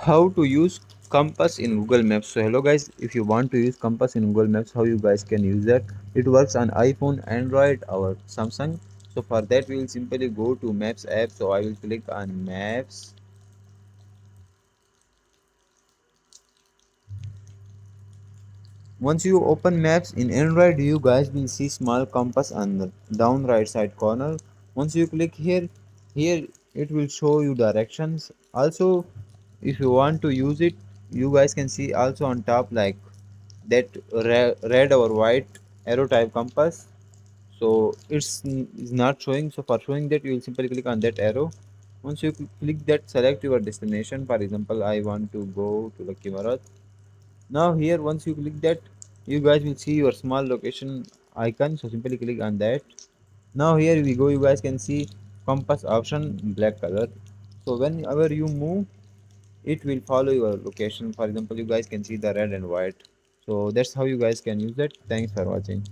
How to use compass in Google Maps. So hello guys, if you want to use compass in Google Maps, how you guys can use that? It works on iPhone, Android or Samsung. So for that we will simply go to Maps app. So I will click on Maps. Once you open Maps in Android, you guys will see small compass on the down right side corner. Once you click here it will show you directions. Also, if you want to use it, you guys can see also on top like that red or white arrow type compass. So is not showing. So for showing that, you will simply click on that arrow. Once you click that, select your destination. For example, I want to go to Lucky Marat. Now here, once you click that, you guys will see your small location icon. So simply click on that. Now here we go. You guys can see compass option in black color. So whenever you move, it will follow your location. For example, you guys can see the red and white. So that's how you guys can use it. Thanks for watching.